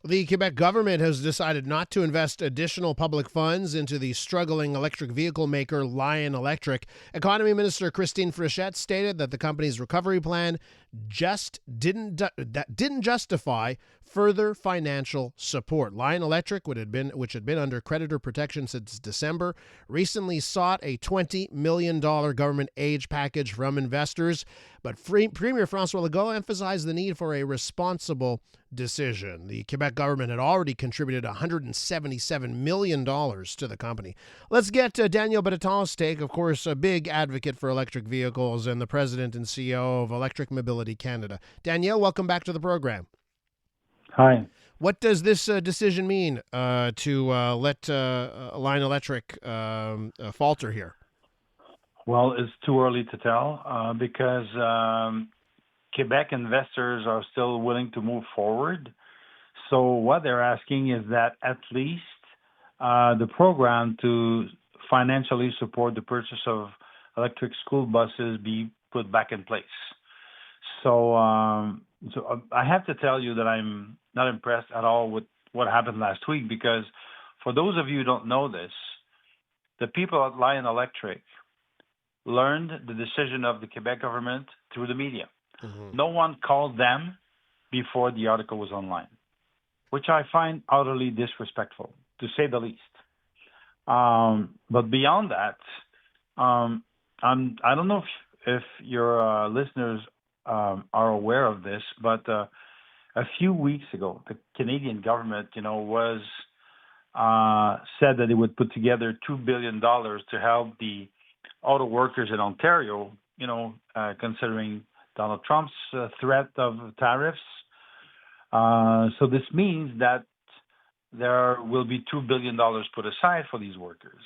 The Quebec government has decided not to invest additional public funds into the struggling electric vehicle maker Lion Electric. Economy Minister Christinne stated that the company's recovery plan just didn't justify further financial support. Lion Electric, which had been under creditor protection since December, recently sought a $20 million government aid package from investors, but Premier François Legault emphasized the need for a responsible decision. The Quebec government had already contributed $177 million to the company. Let's get Daniel Breton's take, of course, a big advocate for electric vehicles and the president and CEO of Electric Mobility Canada. Danielle, welcome back to the program. Hi. What does this decision mean to let Lion Electric falter here? Well, it's too early to tell because Quebec investors are still willing to move forward. So what they're asking is that at least the program to financially support the purchase of electric school buses be put back in place. So I have to tell you that I'm not impressed at all with what happened last week, because for those of you who don't know this, the people at Lion Electric learned the decision of the Quebec government through the media. Mm-hmm. No one called them before the article was online, which I find utterly disrespectful, to say the least. But beyond that, I don't know if your listeners are aware of this, but a few weeks ago, the Canadian government, was said that it would put together $2 billion to help the auto workers in Ontario, considering Donald Trump's threat of tariffs. So this means that there will be $2 billion put aside for these workers.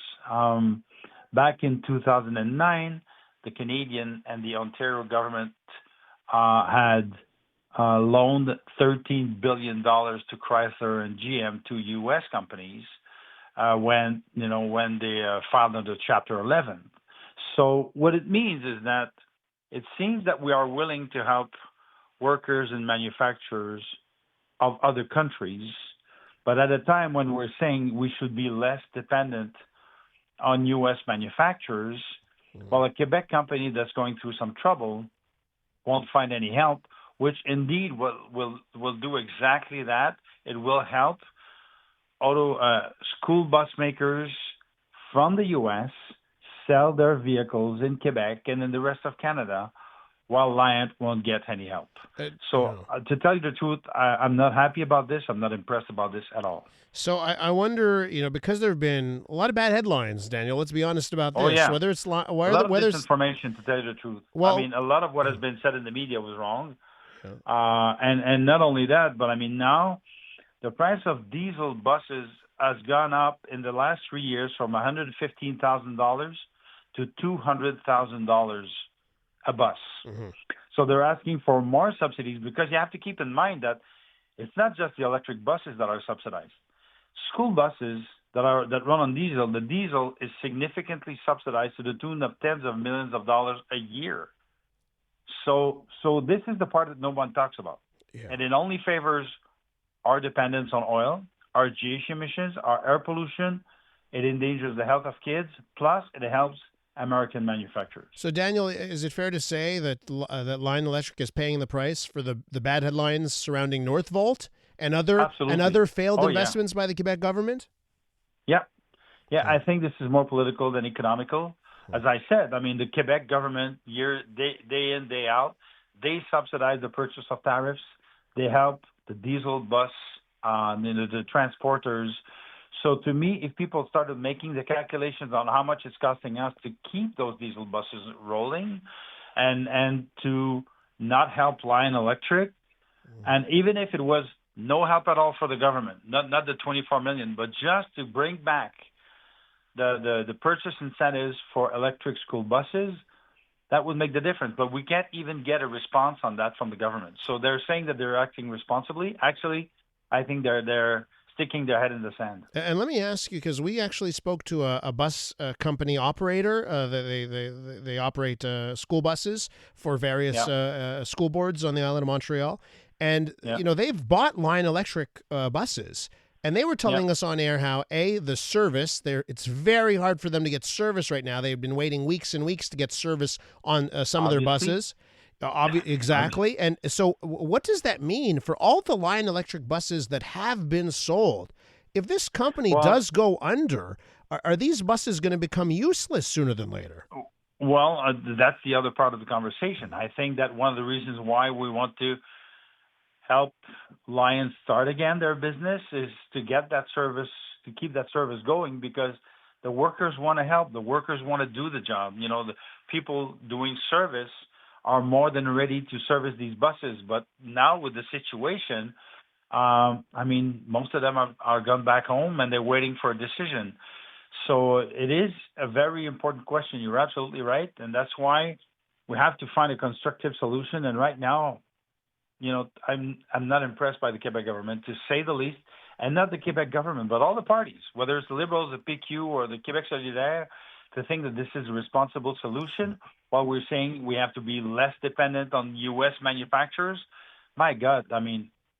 Back in 2009, the Canadian and the Ontario government had loaned $13 billion to Chrysler and GM, two U.S. companies, when they filed under Chapter 11. So what it means is that it seems that we are willing to help workers and manufacturers of other countries, but at a time when we're saying we should be less dependent on U.S. manufacturers, while a Quebec company that's going through some trouble won't find any help, which indeed will do exactly that. It will help school bus makers from the U.S. sell their vehicles in Quebec and in the rest of Canada, while Lion won't get any help. To tell you the truth, I'm not happy about this. I'm not impressed about this at all. So I wonder, because there have been a lot of bad headlines, Daniel. Let's be honest about this. Oh, yeah. Whether it's a lot of disinformation, to tell you the truth. Well, a lot of what has been said in the media was wrong. Yeah. And not only that, but now the price of diesel buses has gone up in the last 3 years from $115,000 to $200,000 a bus. Mm-hmm. So they're asking for more subsidies, because you have to keep in mind that it's not just the electric buses that are subsidized. School buses that run on diesel, the diesel is significantly subsidized to the tune of tens of millions of dollars a year. So this is the part that no one talks about. Yeah. And it only favors our dependence on oil, our GHG emissions, our air pollution. It endangers the health of kids, plus it helps American manufacturers. So, Daniel, is it fair to say that Lion Electric is paying the price for the bad headlines surrounding Northvolt and other failed investments by the Quebec government? Yeah. I think this is more political than economical. As I said, the Quebec government, day in, day out, they subsidize the purchase of tariffs. They help the diesel bus, the transporters. So to me, if people started making the calculations on how much it's costing us to keep those diesel buses rolling and to not help Lion Electric, and even if it was no help at all for the government, not the $24 million, but just to bring back the purchase incentives for electric school buses, that would make the difference. But we can't even get a response on that from the government. So they're saying that they're acting responsibly. Actually, I think they're sticking their head in the sand. And let me ask you, because we actually spoke to a bus company operator. They operate school buses for various school boards on the island of Montreal. And, Yeah. they've bought Lion Electric buses. And they were telling us on air how, the service, it's very hard for them to get service right now. They've been waiting weeks and weeks to get service on some of their Obviously. buses. Exactly. And so what does that mean for all the Lion Electric buses that have been sold? If this company does go under, are these buses going to become useless sooner than later? Well, that's the other part of the conversation. I think that one of the reasons why we want to help Lion start again their business is to get that service, to keep that service going, because the workers want to help. The workers want to do the job. The people doing service are more than ready to service these buses. But now with the situation, most of them are gone back home and they're waiting for a decision. So it is a very important question. You're absolutely right. And that's why we have to find a constructive solution. And right now, I'm not impressed by the Quebec government, to say the least, and not the Quebec government, but all the parties, whether it's the Liberals, the PQ, or the Quebec Solidaire, to think that this is a responsible solution while we're saying we have to be less dependent on U.S. manufacturers. My God,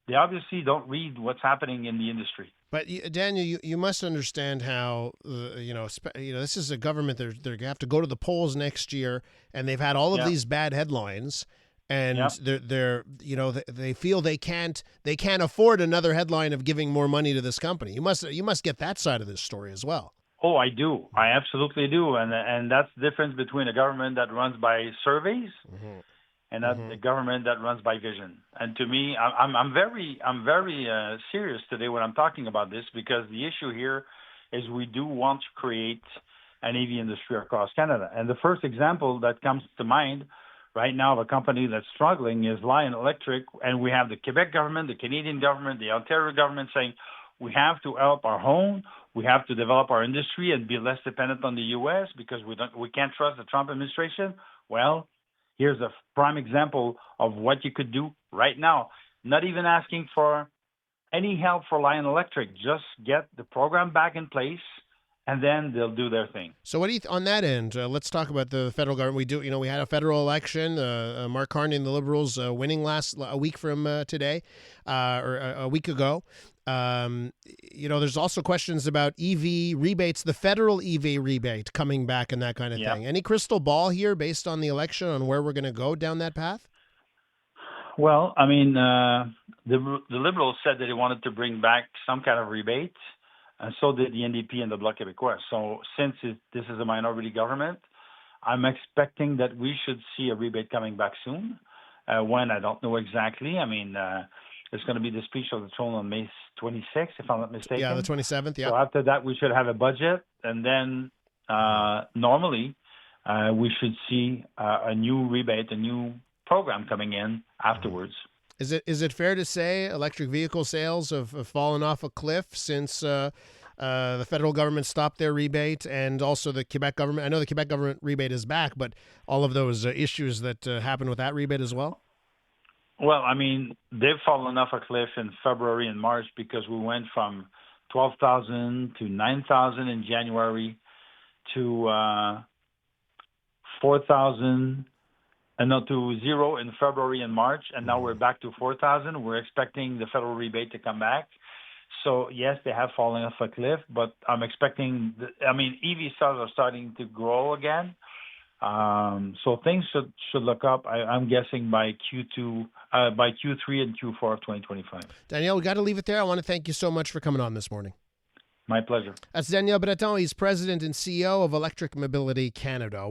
they obviously don't read what's happening in the industry. But Daniel, you must understand how this is a government. They're have to go to the polls next year, and they've had all of these bad headlines, and they feel they can't afford another headline of giving more money to this company. You must get that side of this story as well. Oh, I do. I absolutely do, and that's the difference between a government that runs by surveys. Mm-hmm. And not the government that runs by vision. And to me, I'm very serious today when I'm talking about this, because the issue here is we do want to create an EV industry across Canada. And the first example that comes to mind right now of a company that's struggling is Lion Electric. And we have the Quebec government, the Canadian government, the Ontario government saying we have to help our home, we have to develop our industry and be less dependent on the U.S. because we can't trust the Trump administration. Well, here's a prime example of what you could do right now. Not even asking for any help for Lion Electric. Just get the program back in place, and then they'll do their thing. So what do you on that end? Let's talk about the federal government. We had a federal election. Mark Carney and the Liberals winning a week from today, or a week ago. There's also questions about EV rebates, the federal EV rebate coming back and that kind of thing. Any crystal ball here based on the election on where we're going to go down that path? Well, the Liberals said that they wanted to bring back some kind of rebate, and so did the NDP and the Bloc Québécois. So since this is a minority government, I'm expecting that we should see a rebate coming back soon. When, I don't know exactly. It's going to be the speech of the throne on May 26th, if I'm not mistaken. Yeah, the 27th, yeah. So after that, we should have a budget, and then normally we should see a new rebate, a new program coming in afterwards. Is it fair to say electric vehicle sales have fallen off a cliff since the federal government stopped their rebate, and also the Quebec government? I know the Quebec government rebate is back, but all of those issues that happened with that rebate as well? Well, they've fallen off a cliff in February and March because we went from 12,000 to 9,000 in January to 4,000, to zero in February and March, and now we're back to 4,000. We're expecting the federal rebate to come back. So, yes, they have fallen off a cliff, but I'm expecting, EV sales are starting to grow again. So things should look up. I'm guessing by Q3 and Q4 of 2025. Daniel, we got to leave it there. I want to thank you so much for coming on this morning. My pleasure. That's Daniel Breton. He's president and CEO of Electric Mobility Canada.